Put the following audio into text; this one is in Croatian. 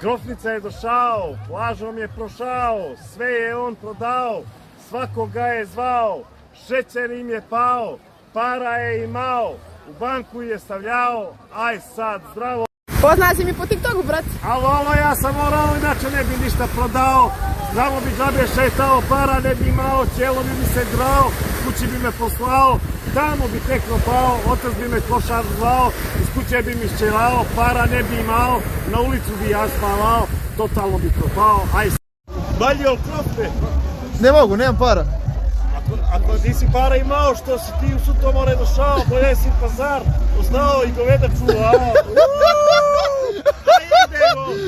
Grofnica je došao, plažom je prošao, sve je on prodao, svakoga je zvao, šećer im je pao, para je imao, u banku je stavljao, aj sad zdravo. Poznao si mi po TikToku, brat. Alo, ja sam morao, inače ne bi ništa prodao, znamo bi džabe šetao, para ne bi imao, cijelo bi mi se grao, kući bi me poslao, tamo bi tekno pao, otac bi me košar zvao, iz kuće bi mi šćerao, para ne bi imao, na ulicu bi ja spavao, totalno bi propao, aj balji od krofne. Ne mogu, nemam para. Ako nisi para imao, što si ti u Sutomore došao, bolje si pazar, ostao i goveda čuvao. Idemo!